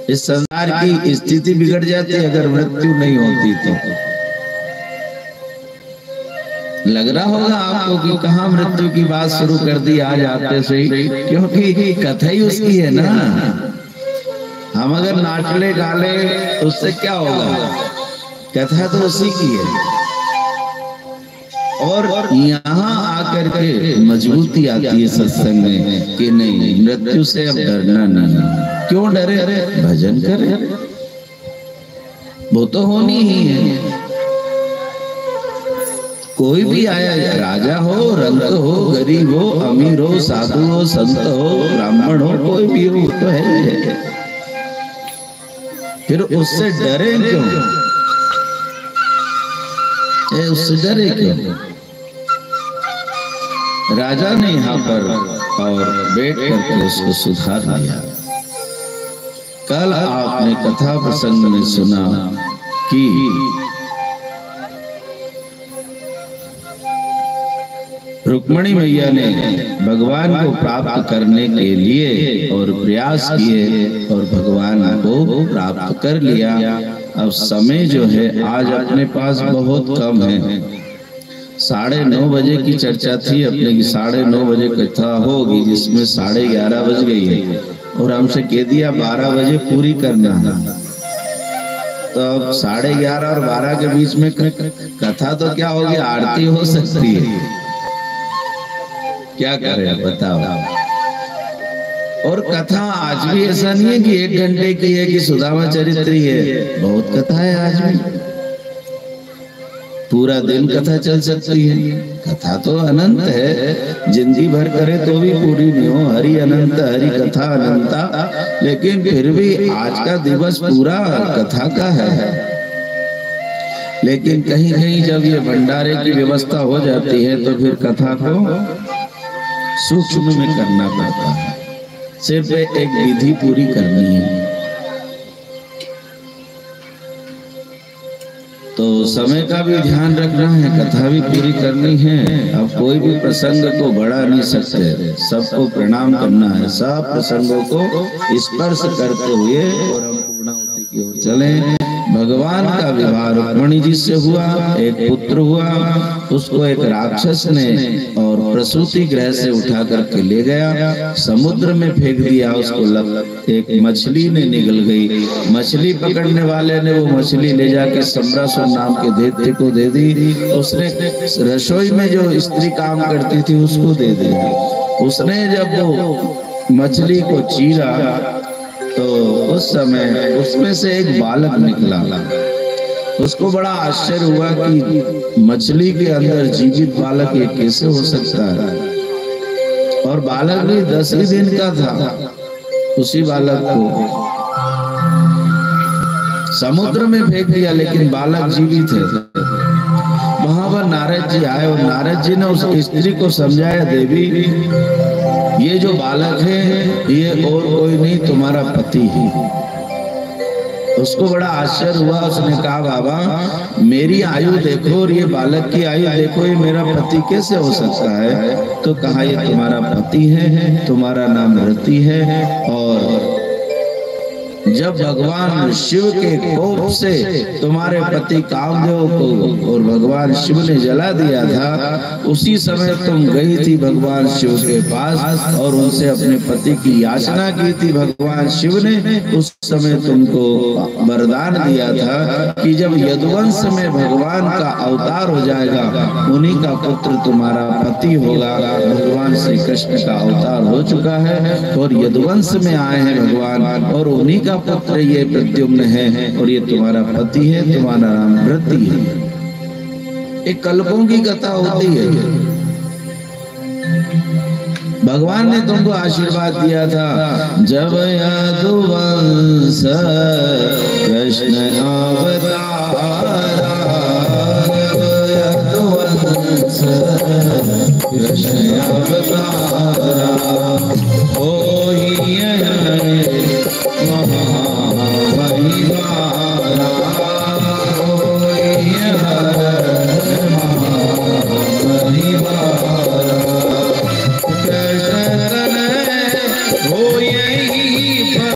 इस संसार की स्थिति बिगड़ जाती अगर मृत्यु नहीं होती तो। लग रहा होगा आपको कि कहाँ मृत्यु की बात शुरू कर दी आज आते से ही, क्योंकि कथा ही उसकी है ना। हम अगर नाचले गाले उससे क्या होगा, कथा तो उसी की है। और यहाँ आकर के मजबूती आती है सत्संग में कि नहीं, मृत्यु से अब डरना नहीं। क्यों डरे, भजन करे, वो तो होनी ही है। कोई भी आया, राजा हो, रंक हो, गरीब हो, अमीर हो, साधु हो, संत हो, ब्राह्मण हो, कोई भी हो, तो है ही है। फिर उससे डरे क्यों, उससे डरे क्यों? राजा ने यहाँ पर और बैठ करके उसको सुधार दिया। कल आपने कथा प्रसंग में सुना कि रुक्मिणी मैया ने भगवान को प्राप्त करने के लिए और प्रयास किए और भगवान को प्राप्त कर लिया। अब समय जो है आज अपने पास बहुत कम है। 9:30 बजे की चर्चा थी अपने की, 9:30 बजे कथा होगी जिसमें 11:30 बज गई है और हमसे कह दिया 12 बजे पूरी करना है। तो अब 11:30 और 12 के बीच में कथा तो क्या होगी, आरती हो सकती है, क्या करें बताओ। और कथा आज भी ऐसा नहीं है कि 1 घंटे की है कि सुदामा चरित्र है, बहुत कथा है आज भी, पूरा दिन कथा चल सकती है। कथा तो अनंत है, जिंदगी भर करे तो भी पूरी नहीं हो। हरि अनंत, हरि कथा अनंता, लेकिन फिर भी आज का दिवस पूरा कथा का है। लेकिन कहीं कहीं जब ये भंडारे की व्यवस्था हो जाती है तो फिर कथा को सूक्ष्म में करना पड़ता है, सिर्फ एक विधि पूरी करनी है। तो समय का भी ध्यान रखना है, कथा भी पूरी करनी है। अब कोई भी प्रसंग को बढ़ा नहीं सकते, सबको प्रणाम करना है, सब प्रसंगों को स्पर्श करते हुए और हम पूर्णाहुति की ओर चलें। भगवान का विवाह रुक्मिणी जी से हुआ, एक पुत्र हुआ, उसको एक राक्षस ने और प्रसूति गृह से उठा करके ले गया, समुद्र में फेंक दिया। उसको एक मछली ने निगल गई। मछली पकड़ने वाले ने वो मछली ले जाके सम्रासुर नाम के दैत्य को दे दी। उसने रसोई में जो स्त्री काम करती थी उसको दे दी। उसने जब वो मछली को चीरा तो उस समय उसमें से एक बालक निकला। उसको बड़ा आश्चर्य हुआ कि मछली के अंदर जीवित बालक ये कैसे हो सकता है। और बालक भी 10 ही दिन का था। उसी बालक को समुद्र में फेंक दिया, लेकिन बालक जीवित है। वहां पर नारद जी आए और नारद जी ने उस स्त्री को समझाया, देवी ये जो बालक है ये और कोई नहीं, तुम्हारा पति है। उसको बड़ा आश्चर्य हुआ। उसने कहा, बाबा मेरी आयु देखो और ये बालक की आयु देखो, ये मेरा पति कैसे हो सकता है? तो कहा, ये तुम्हारा पति है, तुम्हारा नाम रति है। और जब भगवान शिव के कोप से तुम्हारे पति कामदेव को और भगवान शिव ने जला दिया था, उसी समय तुम गई थी भगवान शिव के पास और उनसे अपने पति की याचना की थी। भगवान शिव ने उस समय तुमको वरदान दिया था कि जब यदुवंश में भगवान का अवतार हो जाएगा, उन्हीं का पुत्र तुम्हारा पति होगा। भगवान श्री कृष्ण का अवतार हो चुका है और यदुवंश में आए हैं भगवान, और उन्हीं का पुत्र ये प्रद्युम्न है और ये तुम्हारा पति है, तुम्हारा नाम रति है। एक कल्पों की कथा होती है। भगवान ने तुमको आशीर्वाद दिया था, जब यदुवंश कृष्ण अवतारा, यदुवंश कृष्ण अवतारा,